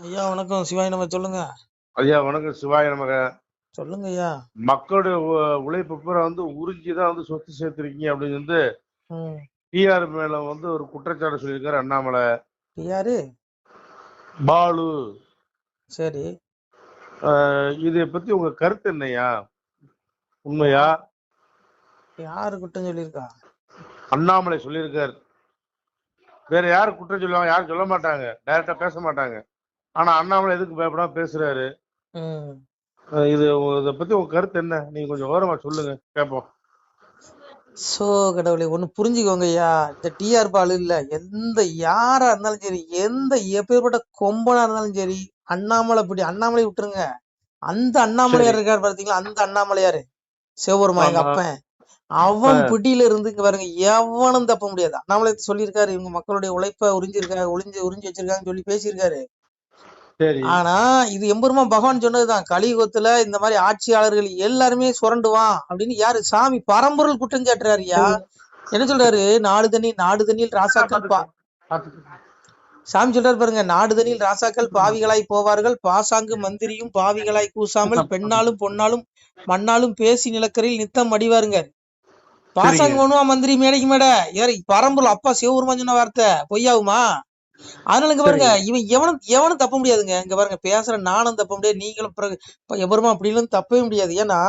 ஐயா வணக்கம். சிவாய் நம்ம சொல்லுங்க. ஐயா வணக்கம். சிவாய நமக. சொல்லுங்க ஐயா. மக்களுடைய உழைப்பு பூரா உறிஞ்சிதான் சொத்து சேர்த்திருக்கீங்க அப்படின்னு ம். டிஆர் மேல ஒரு குற்றச்சாட்டு சொல்லியிருக்காரு அண்ணாமலை. யாரு? பாலு. சரி. இதை பத்தி உங்க கருத்து என்னையா? உண்மையா? யாரு குற்றம் சொல்லியிருக்கா? அண்ணாமலை சொல்லியிருக்காரு. வேற யாரு குற்றம் சொல்லுவாங்க? யாரும் சொல்ல மாட்டாங்க, டைரக்டா பேச மாட்டாங்க. ஆனா அண்ணாமலை எதுக்கு பயப்படாம பேசுறாரு? இது இதை பத்தி உங்க கருத்து என்ன? நீங்க கொஞ்சம் ஓரமா சொல்லுங்க, கேட்போம். சோ கடவுளே, ஒண்ணு புரிஞ்சுக்கோங்க ஐயா. இந்த டிஆர் பாலு இல்ல, எந்த யாரா இருந்தாலும் சரி, எந்த எப்பேற்பட்ட கொம்பனா இருந்தாலும் சரி, அண்ணாமலை விட்டுருங்க. அந்த அண்ணாமலையார் இருக்காரு பாத்தீங்களா, அந்த அண்ணாமலையாரு சிவபெருமா எங்க அப்பன், அவன் பிடியில இருந்து இங்க பாருங்க, எவனும் தப்ப முடியாது. அண்ணாமலை சொல்லியிருக்காரு, இவங்க மக்களுடைய உழைப்ப உறிஞ்சிருக்காங்க, உறிஞ்சு வச்சிருக்காங்கன்னு சொல்லி பேசியிருக்காரு. ஆனா இது எம்பெருமா பகவான் சொன்னதுதான். கலியுகத்துல இந்த மாதிரி ஆட்சியாளர்கள் எல்லாருமே சுரண்டுவான் அப்படின்னு யாரு? சாமி பரம்பொருள் குற்றம் சாட்டுறாருயா. என்ன சொல்றாரு? நாடு தண்ணில் ராசாக்கள் சாமி சொல்றாரு பாருங்க, நாடு தண்ணில் ராசாக்கள் பாவிகளாய் போவார்கள், பாசாங்கு மந்திரியும் பாவிகளாய் கூசாமல் பெண்ணாலும் பொன்னாலும் மண்ணாலும் பேசி நிலக்கரையில் நித்தம் அடிவாருங்க. பாசாங்கு பண்ணுவா மந்திரி மேடைக்கு மேட. யாரு? பரம்பொருள் அப்பா சிவபெருமான் சொன்ன வார்த்தை பொய்யாவுமா? அதனால இங்க பாருங்க, இவன் எவனும் தப்ப முடியாதுங்க. இங்க பாருங்க, பேசுற நானும் தப்ப முடியாது, நீங்களும் பிறகு எவருமா அப்படின்னு தப்பவே முடியாது. ஏன்னா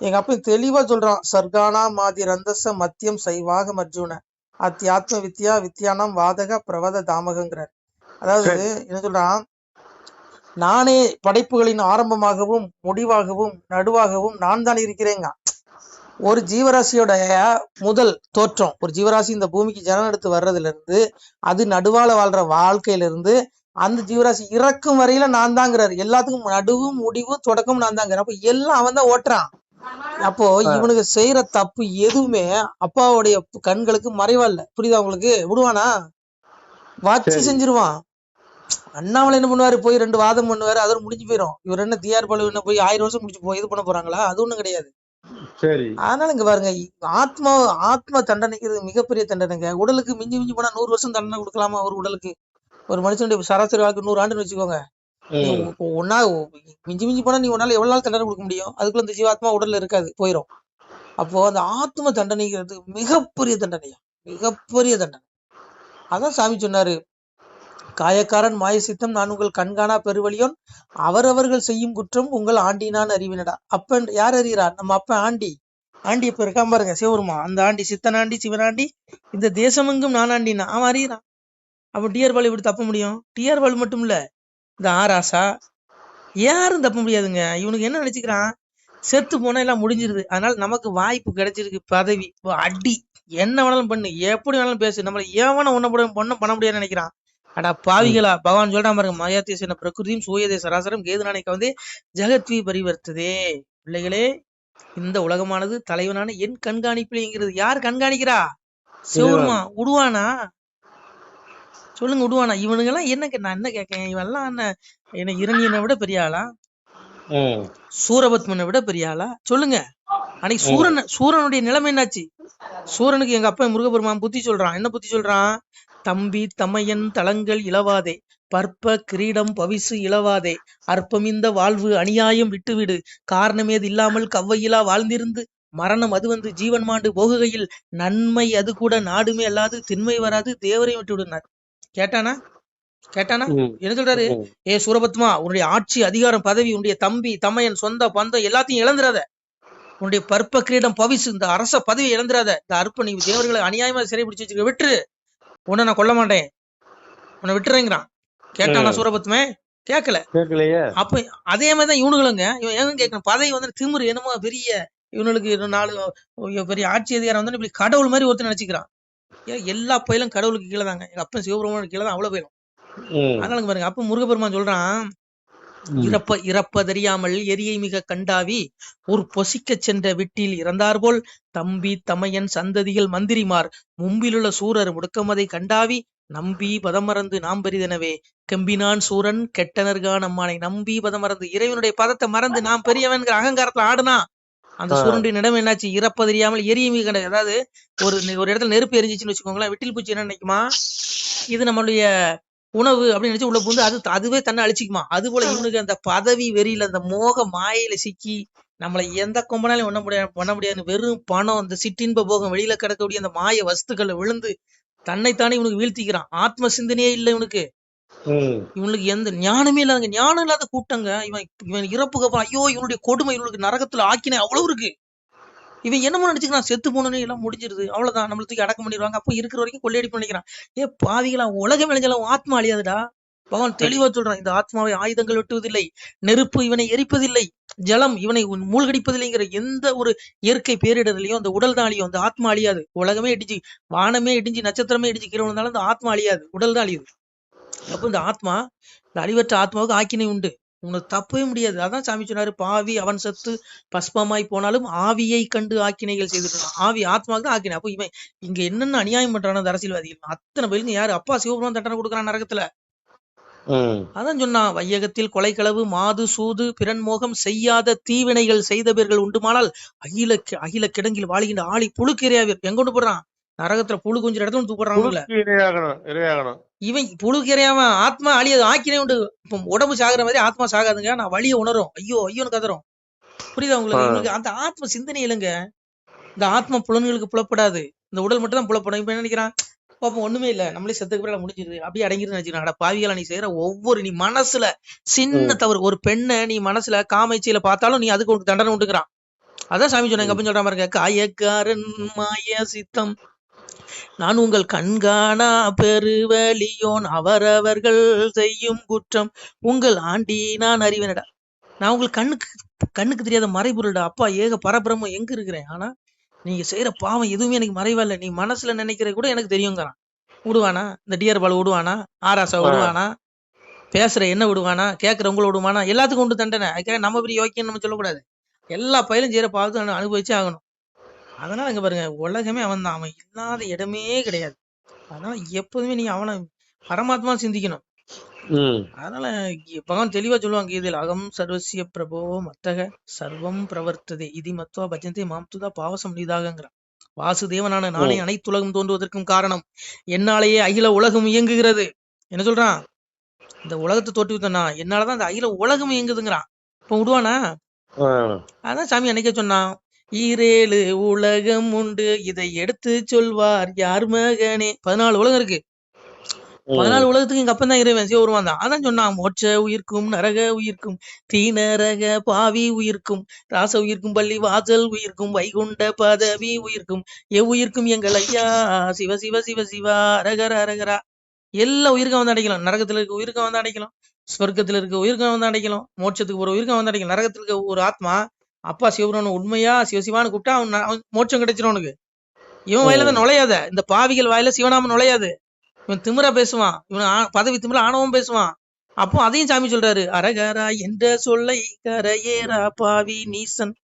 எங்க அப்ப தெளிவா சொல்றான், சர்கானா மாதி ரந்தச மத்தியம் சைவாக மர்ஜுன அத்தியாத்ம வித்யா வித்யானம் வாதக பிரவத தாமகங்கிறார். அதாவது என்ன சொல்றான், நானே படைப்புகளின் ஆரம்பமாகவும் முடிவாகவும் நடுவாகவும் நான் தான் இருக்கிறேங்க. ஒரு ஜீவராசியோட முதல் தோற்றம், ஒரு ஜீவராசி இந்த பூமிக்கு ஜனம் எடுத்து வர்றதுல இருந்து, அது நடுவால வாழ்ற வாழ்க்கையில இருந்து, அந்த ஜீவராசி இறக்கும் வரையில நான் தாங்கிறாரு. எல்லாத்துக்கும் நடுவும் முடிவும் தொடக்கம் நான் தாங்கிறேன். அப்ப எல்லாம் அவன் தான் ஓட்டுறான். அப்போ இவனுக்கு செய்யற தப்பு எதுவுமே அப்பாவுடைய கண்களுக்கு மறைவா இல்ல. புரியுதா உங்களுக்கு? விடுவானா? வச்சு செஞ்சிருவான். அண்ணாமலை என்ன பண்ணுவாரு? போய் 2 வாதம் பண்ணுவாரு, அதோட முடிஞ்சு போயிடும். இவர் என்ன டிஆர் பாலு என்ன போய் 1000 வருஷம் முடிச்சு போய் இது பண்ண போறாங்களா? அது ஒண்ணும் கிடையாது. அதனால இங்க பாருங்க, ஆத்ம தண்டனைக்கு மிகப்பெரிய தண்டனைங்க. உடலுக்கு மிஞ்சி போனா 100 வருஷம் தண்டனை கொடுக்கலாமா? ஒரு உடலுக்கு, ஒரு மனுஷனுடைய சராசரி வாழ்க்கை 100 ஆண்டுன்னு வச்சுக்கோங்க. ஒன்னா மிஞ்சி போனா நீ உன்னால எவ்வளவு நாள் தண்டனை கொடுக்க முடியும்? அதுக்குள்ள இந்த ஜீவாத்மா உடல்ல இருக்காது, போயிடும். அப்போ அந்த ஆத்ம தண்டனைங்கிறது மிகப்பெரிய தண்டனையா, மிகப்பெரிய தண்டனை. அதான் சாமி சொன்னாரு, காயக்காரன் மாய சித்தம் நான் உங்கள் கண்காணா பெருவழியோன், அவரவர்கள் செய்யும் குற்றம் உங்கள் ஆண்டினான் அறிவினடா. அப்பன் யார் அறிகிறார்? நம்ம அப்பன் ஆண்டி. ஆண்டி இப்ப இருக்காம பாருங்க, சிவருமா, அந்த ஆண்டி, சித்தனாண்டி சிவனாண்டி இந்த தேசமெங்கும் நான் ஆண்டினா அவன் அறிகிறான். அப்ப டிஆர் பாலு இப்படி தப்ப முடியும்? டிஆர் பாலு மட்டும் இல்ல, இந்த ஆராசா யாரும் தப்ப முடியாதுங்க. இவனுக்கு என்ன நினைச்சுக்கிறான், செத்து போனா எல்லாம் முடிஞ்சிருது, அதனால நமக்கு வாய்ப்பு கிடைச்சிருக்கு, பதவி, அடி, என்ன வேணாலும் பண்ணு, எப்படி வேணாலும் பேசு, நம்மள ஏவன ஒன்னும் பண்ண முடியாதுன்னு நினைக்கிறான். அடா பாவிகளா, பகவான் சொல்றான் பாருங்க, மாயாத்தேசன பிரகிருதியும் சூயதே சராசரம் கேது நாளைக்கு ஜெகத்வி பரிவர்த்ததே. பிள்ளைகளே, இந்த உலகமானது தலைவனான என் கண்காணிப்புங்கிறது. யார் கண்காணிக்கிறா? சிவருமா. விடுவானா? சொல்லுங்க, விடுவானா? இவனுங்க எல்லாம் என்ன, நான் என்ன கேட்கேன், இவன் எல்லாம் என்ன இரணியனை விட பெரிய ஆளா? சூரபத்மனை விட பெரிய ஆளா? சொல்லுங்க. அன்னைக்கு சூரனுடைய நிலைமை என்னாச்சு? சூரனுக்கு எங்க அப்பா முருகபெருமான் புத்தி சொல்றான். என்ன புத்தி சொல்றான்? தம்பி தமையன் தளங்கள் இளவாதே, பற்ப கிரீடம் பவிசு இளவாதே, அற்பமிந்த வாழ்வு அநியாயம் விட்டுவிடு, காரணமேது இல்லாமல் கவ்வையிலா வாழ்ந்திருந்து மரணம் அது ஜீவன் மாண்டு போகுகையில் நன்மை அது கூட நாடுமே அல்லாது திண்மை வராது தேவரையும் விட்டு விடுனார். கேட்டானா? என்ன சொல்றாரு? ஏ சூரபத்மா, உன்னுடைய ஆட்சி அதிகாரம் பதவி, உன்னுடைய தம்பி தமையன் சொந்த பந்தம் எல்லாத்தையும் இழந்துடாத. உன்னுடைய பற்ப கிரீடம் பவிசு, இந்த அரச பதவி இழந்துடாத. இந்த அற்ப நீ தேவர்களை அநியாயமா சிறை பிடிச்சு வச்சிருக்க, விட்டுரு, உன்னை நான் கொல்ல மாட்டேன், உன்னை விட்டுறேங்கிறான். கேட்டானா சூரபத்மே? கேட்கலையே. அப்ப அதே மாதிரிதான் இவனுங்களுங்க. இவன் ஏன்னு கேட்கணும், பதவி திமிரு என்னமோ பெரிய, இவனுக்கு 4 பெரிய ஆட்சி அதிகாரம் இப்படி கடவுள் மாதிரி ஒருத்தர் நினைச்சுக்கிறான். எல்லா பயிலும் கடவுளுக்கு கீழே தாங்க. எங்க அப்பன் சிவபெருமானுக்கு கீழே தான் அவ்வளவு பயிலும். அதனால பாருங்க, அப்ப முருகபெருமான் சொல்றான், இறப்பதறியாமல் எரியை மிக கண்டாவி ஒரு பொசிக்க சென்ற வீட்டில் இறந்தார் போல் தம்பி தமையன் சந்ததிகள் மந்திரிமார் மும்பிலுள்ள சூரர் முடுக்கமதை கண்டாவி நம்பி பதமறந்து நாம் பெரிதெனவே கெம்பினான் சூரன் கெட்டனர்கான் அம்மானை. நம்பி பதமறந்து, இறைவனுடைய பதத்தை மறந்து நாம் பெரியவன்கிற அகங்காரத்துல ஆடுனா அந்த சூரனுடைய நிலைமை என்னாச்சு? இறப்பதறியாமல் எரியை மிக கண்டாவி. அதாவது ஒரு இடத்துல நெருப்பு எரிஞ்சிச்சுன்னு வச்சுக்கோங்களேன், விட்டில் பூச்சி என்ன நினைக்குமா, இது நம்மளுடைய உணவு அப்படின்னு நினைச்சு உள்ள புகுந்து அதுவே தன்னை அழிச்சிக்குமா. அது போல இவனுக்கு அந்த பதவி வெறியில அந்த மோக மாயையில சிக்கி நம்மளை எந்த கொம்பனாலையும் பண்ண முடியாது. வெறும் பணம், அந்த சிற்றின்ப போகம், வெளியில கிடக்கக்கூடிய அந்த மாய வஸ்துக்களை விழுந்து தன்னைத்தானே இவனுக்கு வீழ்த்திக்கிறான். ஆத்ம சிந்தனையே இல்லை இவனுக்கு. இவனுக்கு எந்த ஞானமே இல்லாத ஞானம் இல்லாத கூட்டங்க. இவன் இறப்புக்கு அப்புறம் ஐயோ இவனுடைய கொடுமை, இவனுக்கு நரகத்துல ஆக்கினே அவ்வளவு இருக்கு. இவன் என்னமோ நினைச்சுக்கிறான், செத்து போனே எல்லாம் முடிஞ்சிருது, அவ்வளவுதான், நம்மள தூக்கி அடக்கம் பண்ணிடுவாங்க, அப்போ இருக்கிற வரைக்கும் கொள்ளையடி பண்ணிக்கிறான். பாவிகளா, உலகம் விளைஞ்சாலும் ஆத்மா அழியாதுடா. பகவான் தெளிவா சொல்றான், இந்த ஆத்மாவை ஆயுதங்கள் வெட்டுவதில்லை, நெருப்பு இவனை எரிப்பதில்லை, ஜலம் இவனை மூழ்கடிப்பதில்லைங்கிற எந்த ஒரு இயற்கை பேரிடர்லையும் அந்த உடல் தான் அழியும், அந்த ஆத்மா அழியாது. உலகமே இடிஞ்சு, வானமே இடிஞ்சு, நட்சத்திரமே இடிஞ்சு கீழே விழுந்தாலும் அந்த ஆத்மா அழியாது, உடல் தான் அழியுது. அப்போ இந்த ஆத்மா, இந்த அழிவற்ற ஆத்மாவுக்கு ஆக்கினை உண்டு, உனக்கு தப்பவே முடியாது. அதான் சாமி சொன்னாரு, பாவி அவன் சத்து பஸ்பமாய் போனாலும் ஆவியை கண்டு ஆக்கினைகள் செய்துட்டு. ஆவி ஆத்மாவுக்கு தான் ஆக்கினை. அப்போ இவன் இங்க என்னென்ன அநியாயம் பண்றான அந்த அரசியல்வாதிகள், அத்தனை பேருக்கு யாரு அப்பா சிவபெருமான் தண்டனை கொடுக்குறான் நரகத்துல. அதான் சொன்னான், வையகத்தில் கொலை, களவு, மாது, சூது, பிறன்மோகம் செய்யாத தீவினைகள் செய்தவர்கள் உண்டுமானால் அகில கிடங்கில் வாழ்கின்ற ஆளி புழுக்கிரையாவிர். எங்க கொண்டு போடுறான் நரகத்துல, புழு கொஞ்சம் இடத்துல தூக்குறான். இவன் புழுக்கிறையாவன் ஆத்மா அழியாது, ஆக்கினே உண்டு. இப்போ உடம்பு சாகுற மாதிரி ஆத்மா சாகாதுங்க, நான் வழியை உணரும், ஐயோ ஐயோன்னு கதறோம். புரியுதா உங்களுக்கு? இவனுக்கு அந்த ஆத்ம சிந்தனை இல்லைங்க. இந்த ஆத்மா புலன்களுக்கு புலப்படாது, இந்த உடல் மட்டும் தான் புலப்படும். இப்ப என்ன நினைக்கிறான், பாப்போம் ஒண்ணுமே இல்ல, நம்மளே செத்துக்கு பிறகு முடிஞ்சிருது, அப்படியே அடங்கிருந்து நினைச்சுக்கிறான். பாவிகளா, நீ செய்யற ஒவ்வொரு, நீ மனசுல சின்ன தவறு, ஒரு பெண்ணை நீ மனசுல காமைச்சியில பார்த்தாலும் நீ அதுக்கு உனக்கு தண்டனை உண்டுக்கிறான். அதான் சாமி சொன்னாங்க. அப்ப சொல்ற பாருங்க, காயக்காரன் மாய சித்தம் நான் உங்கள் கண்காணா பெருவலியோன், அவரவர்கள் செய்யும் குற்றம் உங்கள் ஆண்டி நான் அறிவேனடா. நான் உங்களுக்கு கண்ணுக்கு தெரியாத மறைபொருள்டா. அப்பா ஏக பரபிரம்மம் எங்க இருக்கிறேன். ஆனா நீங்க செய்யற பாவம் எதுவுமே எனக்கு மறைவா இல்ல, நீ மனசுல நினைக்கிறது கூட எனக்கு தெரியுங்கிறான். விடுவானா இந்த டிஆர் பால் விடுவானா, ஆராசா விடுவானா, பேசுற என்ன விடுவானா, கேட்கறவங்கள விடுவானா? எல்லாத்துக்கும் உண்டு தண்டனை. அதுக்காக நம்ம பெரிய யோக்கியம் நம்ம சொல்லக்கூடாது. எல்லா பயிலும் செய்யற பாவத்தை அனுபவிச்சே ஆகணும். அதனால இங்க பாருங்க, உலகமே அவன் தான், அவன் இல்லாத இடமே கிடையாது. அதனால எப்போதுமே நீ அவனை பரமாத்மா சிந்திக்கணும். அதனால பகவான் தெளிவா சொல்லுவாங்க, இதில் அகம் சர்வசிய பிரபோ மத்தக சர்வம் பிரவர்த்ததே இதி மத்வா பஜந்தே மாம்துதா பாவசம் நீதாகங்கிறான். வாசுதேவனான நானே அனைத்துலகம் தோன்றுவதற்கும் காரணம், என்னாலேயே அகில உலகம் இயங்குகிறது. என்ன சொல்றான், இந்த உலகத்தை தோற்றுவித்தனா என்னாலதான் இந்த அகில உலகம் இயங்குதுங்கிறான். இப்ப விடுவானா? அதான் சாமி அன்னைக்கே சொன்னான், ஈரேழு உலகம் உண்டு இதை எடுத்து சொல்வார் யார் மகனே. 14 உலகம் இருக்கு, 14 உலகத்துக்கு எங்க அப்பன் தான் இறைவன், சிவபெருமான் தான். அதான் சொன்னான், மோட்ச உயிர்க்கும் நரக உயிர்க்கும் தீநரக பாவி உயிர்க்கும் ராச உயிர்க்கும் பள்ளி வாசல் உயிர்க்கும் வைகுண்ட பதவி உயிர்க்கும் எவ்வுயிர்க்கும் எங்கள் ஐயா சிவ சிவ சிவ சிவா அரகர அரகரா. எல்லா உயிருக்கும் வந்து அடைக்கலாம். நரகத்துல இருக்க உயிருக்கும் வந்து அடைக்கலாம், ஸ்வர்க்கத்துல இருக்க உயிருக்கும் வந்து அடைக்கலாம், மோட்சத்துக்கு ஒரு உயிருக்கும் வந்து அடைக்கலாம். நரகத்துல இருக்க ஒரு ஆத்மா அப்பா சிவபெருமான் உண்மையா சிவசிவான்னு கூப்பிட்டா அவன் மோட்சம் கிடைச்சிடும் அவனுக்கு. இவன் வாயில தான் நுழையாத, இந்த பாவிகள் வாயில சிவனாம நுழையாது. இவன் திமிரா பேசுவான், இவன் பதவி திமிர ஆணவம் பேசுவான். அப்போ அதையும் சாமி சொல்றாரு, அரகரா என்ற சொல்லை கரையேரா பாவி நீசன்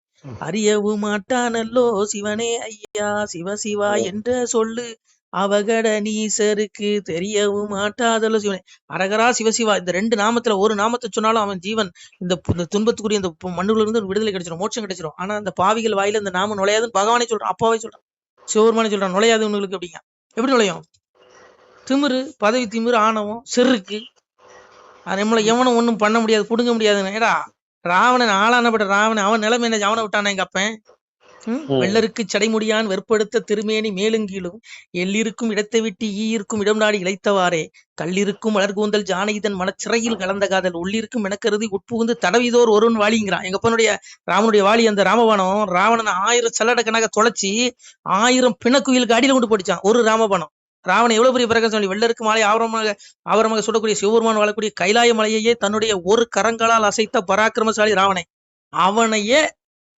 அறியவு மாட்டானல்லோ சிவனே ஐயா சிவ சிவா என்ற சொல்லு அவகட நீசருக்கு தெரியவும் மாட்டாதல்லோ சிவனே. அரகரா சிவசிவா இந்த 2 நாமத்துல ஒரு நாமத்தை சொன்னாலும் அவன் ஜீவன் இந்த துன்பத்துக்குரிய இந்த மண்ணுல இருந்து விடுதலை கிடைச்சிடும், மோட்சம் கிடைச்சிடும். ஆனா அந்த பாவிகள் வாயில இந்த நாமம் நுழையாதுன்னு பகவானே சொல்றான், அப்பாவே சொல்றான், சிவபெருமானே சொல்றான், நுழையாது உங்களுக்கு அப்படிங்க. எப்படி நுழையும்? திமிரு, பதவி திமிரு, ஆணவம், செருக்கு, நம்மளை எவனும் ஒண்ணும் பண்ண முடியாது, புடுங்க முடியாதுன்னு. ஏடா ராவணன் ஆளானப்பட்ட ராவணன், அவன் நிலைமை என்ன, அவனை விட்டானே எங்க அப்பன். வெள்ளருக்கு சடைமுடியான் வெற்படுத்த திருமேனி மேலுங்கீழும் எல்லிருக்கும் இடத்தை விட்டு ஈயிருக்கும் இடம் நாடி இழைத்தவாறே கல்லிருக்கும் மலர்கூந்தல் ஜானகிதன் மனச்சிறையில் கலந்த காதல் உள்ளிருக்கும் எனக்கருதி உட்புகுந்து தடவிதோர் ஒருவன் வாலிங்கிறான். எங்க அப்பனுடைய ராமனுடைய வாலி அந்த ராமபானம், ராவணன் 1000 சல்லடக்கணக்க தொலைச்சி 1000 பிணக்குயிலுக்கு அடியில கொண்டு போடிச்சான் ஒரு ராமபானம். ராவணன் எவ்வளவு பெரிய பிரகாசம், வெள்ளருக்கு மாலை ஆவரமாக சுடக்கூடிய சிவபெருமான் வாழக்கூடிய கைலாய மலையையே தன்னுடைய ஒரு கரங்களால் அசைத்த பராக்கிரமசாலி ராவணை, அவனையே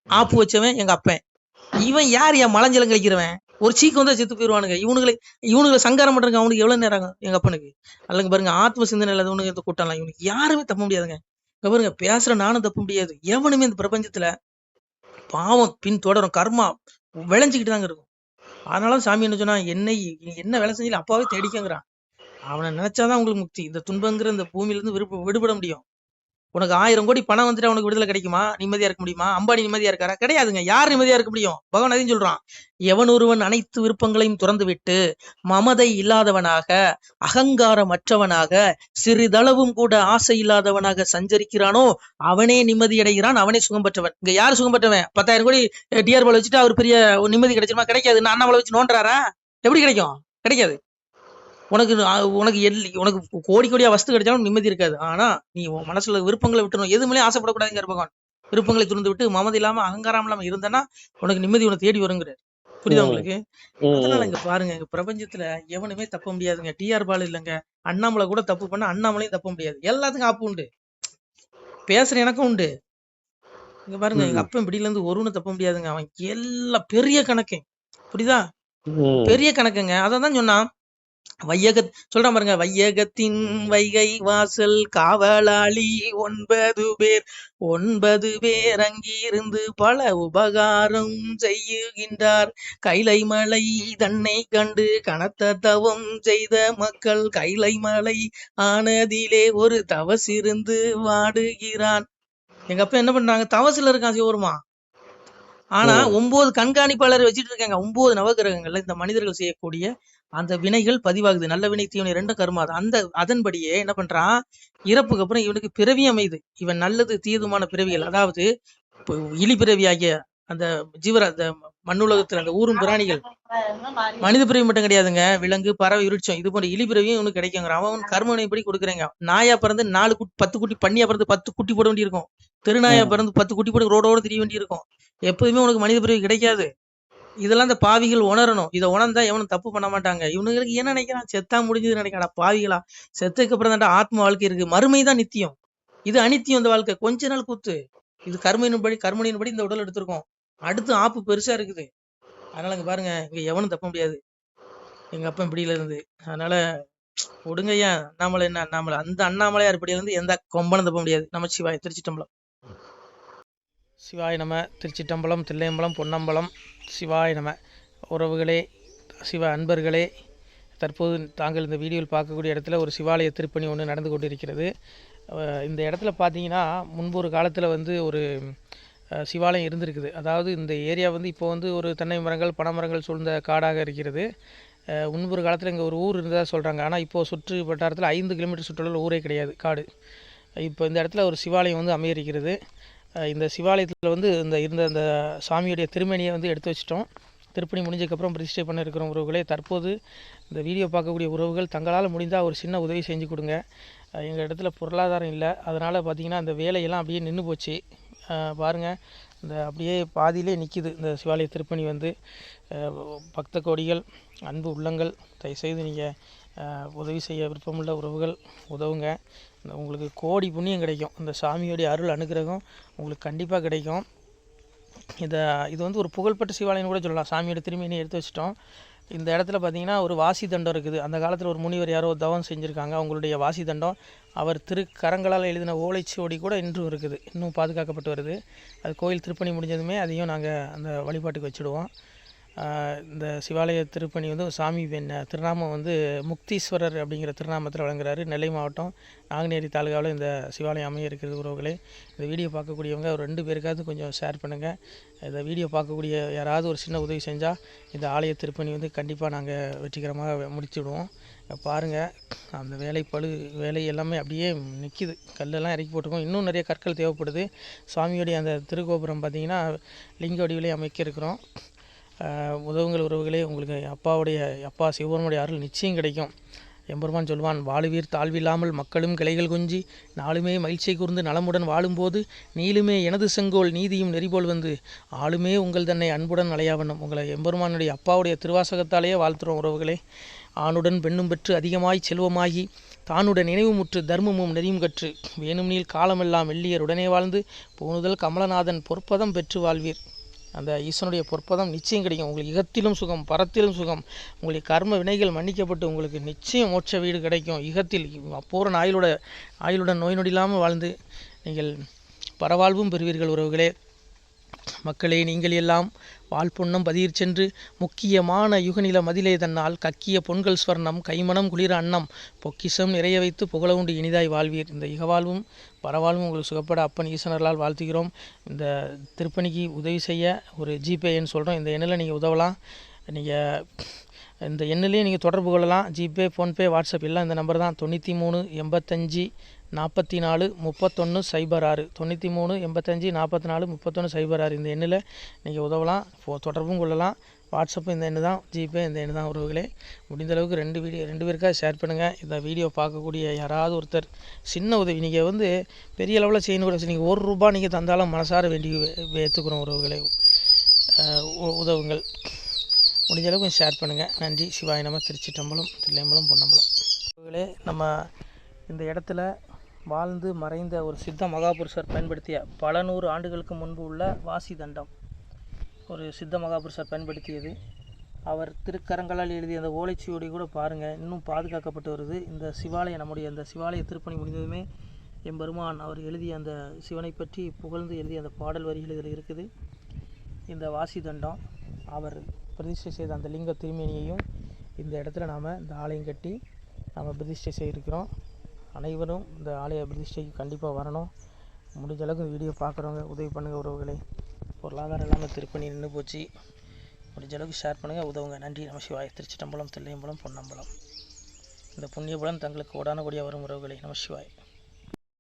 ஆப்பு வச்சவன் எங்க அப்பன். இவன் யார், என் மலஞ்சலம் கழிக்கிறவன், ஒரு சீக்கு வந்தா செத்து போயிடுவானுங்க. இவனுங்களை சங்காரம் பண்றாங்க. அவனுக்கு எவ்வளவு நேரம் எங்க அப்பனுக்கு. அல்லங்க பாருங்க, ஆத்ம சிந்தனை இல்லாதவனுக்கு இந்த கூட்டம்லாம் இவனுக்கு யாருமே தப்ப முடியாதுங்க. பாருங்க, பேசுற நானும் தப்ப முடியாது, எவனுமே இந்த பிரபஞ்சத்துல பாவம் பின் தொடரும், கர்மா விளைஞ்சுக்கிட்டு தாங்க இருக்கும். அதனால சாமி என்ன சொன்னா, என்ன வேலை செஞ்சாலும் அப்பாவே தேடிக்கங்கிறான். அவனை நினைச்சாதான் உங்களுக்கு முக்தி. இந்த துன்பங்கிற இந்த பூமியில இருந்து விடுபட முடியும். உனக்கு 1000 கோடி பணம் வந்துட்டு உனக்கு விடுதலை கிடைக்குமா? நிம்மதியா இருக்க முடியுமா? அம்பானி நிம்மதியா இருக்காரா? கிடையாதுங்க. யார் நிம்மதியா இருக்க முடியும்? பகவான் அதையும் சொல்றான். எவன் ஒருவன் அனைத்து விருப்பங்களையும் துறந்து விட்டு மமதை இல்லாதவனாக, அகங்காரமற்றவனாக, சிறிதளவும் கூட ஆசை இல்லாதவனாக சஞ்சரிக்கிறானோ அவனே நிம்மதி அடைகிறான், அவனே சுகம் பெற்றவன். இங்க யார் சுகம் பெற்றவன்? 10,000 கோடி டிஆர் பால் வச்சுட்டு அவர் பெரிய நிம்மதி கிடைச்சிருமா? கிடைக்காது. நான் அண்ணாமலை வச்சு நோண்டுறாரா? எப்படி கிடைக்கும்? கிடைக்காது. உனக்கு உனக்கு கோடி கோடியா வஸ்து கிடைச்சாலும் நிம்மதி இருக்காது. ஆனா நீ உன் மனசுல விருப்பங்களை விட்டுணும். எதுவுமே ஆசைப்படக்கூடாதுங்கிற பகவான். விருப்பங்களை துறந்து விட்டு மமதை இல்லாம அகங்காரம் இல்லாம இருந்தனா உனக்கு நிம்மதி உனக்கு தேடி வருங்கிறார். புரியுதா உங்களுக்கு? அதனால இங்க பாருங்க, இங்க பிரபஞ்சத்துல எவனுமே தப்ப முடியாதுங்க. டிஆர் பால் இல்லைங்க, அண்ணாமலை கூட தப்பு பண்ண அண்ணாமலையும் தப்ப முடியாது. எல்லாத்துக்கும் ஆப்பு உண்டு. பேசுற எனக்கும் உண்டு. இங்க பாருங்க, எங்க அப்பன் பிடியில இருந்து ஒருவனும் தப்ப முடியாதுங்க. அவன் எல்லாம் பெரிய கணக்கு. புரியுதா? பெரிய கணக்குங்க. அதான் சொன்னான். சொல்றான் பாருங்க, வையகத்தின் வைகை வாசல் காவலாளி 9 பேர் அங்கிருந்து பல உபகாரம் செய்யுகின்றார். கைலை மலை தன்னை கண்டு கனத்த தவம் செய்த மக்கள் கைலை மலை ஆனதிலே ஒரு தவசிருந்து வாடுகிறான். எங்க அப்பா என்ன பண்றாங்க? தவசுல இருக்கான் சிவருமா. ஆனா 9 கண்காணிப்பாளர் வச்சுட்டு இருக்காங்க. 9 நவகிரகங்கள்ல இந்த மனிதர்கள் செய்யக்கூடிய அந்த வினைகள் பதிவாகுது. நல்ல வினை தீவினை ரெண்டும் கருமா. அதன்படியே என்ன பண்றான்? இறப்புக்கு அப்புறம் இவனுக்கு பிறவி அமைது. இவன் நல்லது தீதுமான பிறவிகள், அதாவது இலி பிறவி ஆகிய அந்த ஜீவர அந்த மண்ணுலகத்துல அந்த ஊரும் பிராணிகள், மனித பிறவி மட்டும் கிடையாதுங்க. விலங்கு, பறவை, விருட்சம் இது போன்ற இலி பிறவியும் இவனுக்கு கிடைக்குங்க. அவன் கர்மவினைப்படி கொடுக்குறேங்க. நாயா பிறந்து 10 குட்டி, பண்ணியா பிறந்து 10 குட்டி போட வேண்டி இருக்கும். திருநாயா பிறந்து 10 குட்டி போட்டு ரோடோட தெரிய வேண்டி இருக்கும். எப்போதுமே உனக்கு மனித பிறவி கிடைக்காது. இதெல்லாம் இந்த பாவிகள் உணரணும். இதை உணர்ந்தா எவனும் தப்பு பண்ண மாட்டாங்க. இவனுங்களுக்கு என்ன நினைக்கிறான்? செத்தா முடிஞ்சது நினைக்கிறாடா பாவிகளா. செத்துக்கு அப்புறம் தான்டா ஆத்ம வாழ்க்கை இருக்கு. மறுமைதான் நித்தியம். இது அனித்தியம். இந்த வாழ்க்கை கொஞ்ச நாள் கூத்து. இது கர்மனின்படி இந்த உடல் எடுத்திருக்கோம். அடுத்து ஆப்பு பெருசா இருக்குது. அதனால இங்க பாருங்க, இங்க எவனும் தப்ப முடியாது. எங்க அப்பா இப்படியில இருந்து. அதனால விடுங்கய்யா. அண்ணாமலை என்ன அண்ணாமலை, அந்த அண்ணாமலையார் இப்படியில இருந்து எந்த கொம்பனும் தப்ப முடியாது. நமச்சிவாய. திருச்சிட்டம்பலம். சிவாய நம. திருச்சிட்டம்பலம், தில்லையம்பலம், பொன்னம்பலம். சிவாய நம. உறவுகளே, சிவ அன்பர்களே, தற்போது தாங்கள் இந்த வீடியோவில் பார்க்கக்கூடிய இடத்துல ஒரு சிவாலய திருப்பணி ஒன்று நடந்து கொண்டிருக்கிறது. இந்த இடத்துல பார்த்தீங்கன்னா முன்பு ஒரு காலத்தில் வந்து ஒரு சிவாலயம் இருந்திருக்குது. அதாவது இந்த ஏரியா வந்து இப்போ வந்து ஒரு தென்னை மரங்கள், பனை மரங்கள் சூழ்ந்த காடாக இருக்கிறது. முன்பு ஒரு காலத்தில் இங்கே ஒரு ஊர் இருந்ததாக சொல்கிறாங்க. ஆனால் இப்போது சுற்று வட்டாரத்தில் 5 கிலோமீட்டர் சுற்றுலாவில் ஊரே கிடையாது, காடு. இப்போ இந்த இடத்துல ஒரு சிவாலயம் வந்து அமையிருக்கிறது. இந்த சிவாலயத்தில் வந்து இருந்த அந்த சாமியுடைய திருமேனியை வந்து எடுத்து வச்சிட்டோம். திருப்பணி முடிஞ்சதுக்கப்புறம் பிரதிஷ்டை பண்ண இருக்கிற உறவுகளே, தற்போது இந்த வீடியோ பார்க்கக்கூடிய உறவுகள் தங்களால் முடிந்தால் ஒரு சின்ன உதவி செஞ்சு கொடுங்க. எங்கள் இடத்துல பொருளாதாரம் இல்லை. அதனால் பார்த்திங்கன்னா அந்த வேலையெல்லாம் அப்படியே நின்று போச்சு. பாருங்கள், இந்த அப்படியே பாதியிலே நிற்கிது இந்த சிவாலய திருப்பணி வந்து. பக்த கோடிகள், அன்பு உள்ளங்கள், தயவுசெய்து நீங்கள் உதவி செய்ய விருப்பமுள்ள உறவுகள் உதவுங்க. உங்களுக்கு கோடி புண்ணியம் கிடைக்கும். இந்த சாமியோடைய அருள் அனுகிரகம் உங்களுக்கு கண்டிப்பாக கிடைக்கும். இது வந்து ஒரு புகழ்பெற்ற சிவாலயம்னு கூட சொல்லலாம். சாமியோட திருமேனியை எடுத்து வச்சிட்டோம். இந்த இடத்துல பார்த்திங்கன்னா ஒரு வாசி தண்டம் இருக்குது. அந்த காலத்தில் ஒரு முனிவர் யாரோ தவம் செஞ்சுருக்காங்க. அவங்களுடைய வாசி தண்டம் அவர் திருக்கரங்களால் எழுதின ஓலைச்சுவடி கூட இன்றும் இருக்குது, இன்னும் பாதுகாக்கப்பட்டு வருது. அது கோயில் திருப்பணி முடிஞ்சதுமே அதையும் நாங்கள் அந்த வழிபாட்டுக்கு வச்சுடுவோம். இந்த சிவாலய திருப்பணி வந்து சாமி திருநாமம் வந்து முக்தீஸ்வரர் அப்படிங்கிற திருநாமத்தில் வழங்குறாரு. நெல்லை மாவட்டம் நாங்குநேரி தாலுகாவில் இந்த சிவாலயம் அமைய இருக்கிறது. உறவுகளே, இந்த வீடியோ பார்க்கக்கூடியவங்க ஒரு 2 பேருக்காவது கொஞ்சம் ஷேர் பண்ணுங்கள். இந்த வீடியோ பார்க்கக்கூடிய யாராவது ஒரு சின்ன உதவி செஞ்சால் இந்த ஆலய திருப்பணி வந்து கண்டிப்பாக நாங்கள் வெற்றிகரமாக முடிச்சுடுவோம். பாருங்கள், அந்த வேலை எல்லாமே அப்படியே நிற்கிது. கல்லெல்லாம் இறக்கி போட்டிருக்கோம். இன்னும் நிறைய கற்கள் தேவைப்படுது. சுவாமியோடைய அந்த திருக்கோபுரம் பார்த்திங்கன்னா லிங்க வடிவிலே அமைக்க இருக்கிறோம். உதவுங்கள் உறவுகளே. உங்களுக்கு அப்பா சிவபெருமானுடைய அருள் நிச்சயம் கிடைக்கும். எம்பெருமான் சொல்வான், வாழுவீர் தாழ்வில்லாமல் மக்களும் கிளைகள் கொஞ்சி நாளுமே மகிழ்ச்சியை கூர்ந்து நலமுடன் வாழும்போது நீளுமே எனது செங்கோல் நீதியும் நெறிபோல் வந்து ஆளுமே உங்கள் தன்னை அன்புடன் அலையாவண்ணம். உங்களை எம்பெருமானுடைய அப்பாவுடைய திருவாசகத்தாலேயே வாழ்த்துறோம் உறவுகளே. ஆணுடன் பெண்ணும் பெற்று அதிகமாய் செல்வமாகி தானுடன் நினைவுமுற்று தர்மமும் நெறியும் கற்று வேணும் நீள் காலமெல்லாம் வெள்ளியர் உடனே வாழ்ந்து போனுதல் கமலநாதன் பொற்பதம் பெற்று வாழ்வீர். அந்த ஈசனுடைய பொற்பதம் நிச்சயம் கிடைக்கும். உங்களுக்கு இகத்திலும் சுகம், பரத்திலும் சுகம். உங்களுடைய கர்ம வினைகள் மன்னிக்கப்பட்டு உங்களுக்கு நிச்சயம் மோட்ச வீடு கிடைக்கும். இகத்தில் பூரண ஆயுளுடன் நோய் நொடி இல்லாமல் வாழ்ந்து நீங்கள் பரவாழ்வும் பெறுவீர்கள் உறவுகளே. மக்களே, நீங்கள் எல்லாம் வாழ்பொன்னம் பதியிற் சென்று முக்கியமான யுகநில மதிலே தன்னால் கக்கிய பொன்கள் ஸ்வர்ணம் கைமணம் குளிர அன்னம் பொக்கிஷம் நிறைய வைத்து புகழவுண்டு இனிதாய் வாழ்வீர். இந்த இகவாழ்வும் பரவாழ்வும் உங்களுக்கு சுகப்பட அப்பன் ஈசனர்களால் வாழ்த்துகிறோம். இந்த திருப்பணிக்கு உதவி செய்ய ஒரு ஜிபே எண் சொல்கிறோம். இந்த எண்ணில் நீங்கள் உதவலாம். நீங்கள் இந்த எண்ணிலையும் நீங்கள் தொடர்பு கொள்ளலாம். ஜிபே, ஃபோன்பே, வாட்ஸ்அப் எல்லாம் இந்த நம்பர் தான். 93 85 44 31 06 93 85 44 31 06 இந்த எண்ணில் நீங்கள் உதவலாம். தொடர்பும் கொள்ளலாம். வாட்ஸ்அப்பு இந்த எண்ணு தான், ஜிபே இந்த எண்ணு தான். உறவுகளே, முடிந்த அளவுக்கு 2 பேருக்காக ஷேர் பண்ணுங்கள். இந்த வீடியோ பார்க்கக்கூடிய யாராவது ஒருத்தர் சின்ன உதவி, நீங்கள் பெரிய அளவில் செய்யணும் கூட, நீங்கள் ₹1 நீங்கள் தந்தாலும் மனசார வேண்டி ஏற்றுக்கிறோம். உறவுகளே, உதவுங்கள். முடிஞ்ச அளவுக்கு ஷேர் பண்ணுங்கள். நன்றி. சிவாய நம. திருச்சிற்றம்பலம், தில்லையம்பலம், பொன்னம்பலம். உறவுகளே, நம்ம இந்த இடத்துல வாழ்ந்து மறைந்த ஒரு சித்த மகாபுருஷர் பயன்படுத்திய பல 100 ஆண்டுகளுக்கு முன்பு உள்ள வாசி தண்டம் ஒரு சித்த மகாபுருஷர் பயன்படுத்தியது. அவர் திருக்கரங்களால் எழுதிய அந்த ஓலைச்சுவடி கூட பாருங்கள், இன்னும் பாதுகாக்கப்பட்டு வருது. இந்த சிவாலயம், நம்முடைய இந்த சிவாலய திருப்பணி முடிந்ததுமே எம்பெருமான் அவர் எழுதிய அந்த சிவனை பற்றி புகழ்ந்து எழுதிய அந்த பாடல் வரிகள் இதில் இருக்குது. இந்த வாசி தண்டம் அவர் பிரதிஷ்டை செய்த அந்த லிங்க திருமேனியையும் இந்த இடத்துல நாம் இந்த ஆலயம் கட்டி நாம் பிரதிஷ்டை செய்திருக்கிறோம். அனைவரும் இந்த ஆலய பிரதிஷ்டைக்கு கண்டிப்பாக வரணும். முடிஞ்ச அளவுக்கு இந்த வீடியோ பார்க்குறவங்க உதவி பண்ணுங்கள். உறவுகளை, பொருளாதாரம் இல்லாமல் திருப்பணி நின்று போச்சு. முடிஞ்ச அளவுக்கு ஷேர் பண்ணுங்கள், உதவுங்க. நன்றி. நம சிவாய. திருச்சிற்றம்பலம், தில்லையம்பலம், பொன்னம்பலம். இந்த புண்ணியபலம் தங்களுக்கு கோடான கோடியாக வரும். உறவுகளை, நம சிவாய.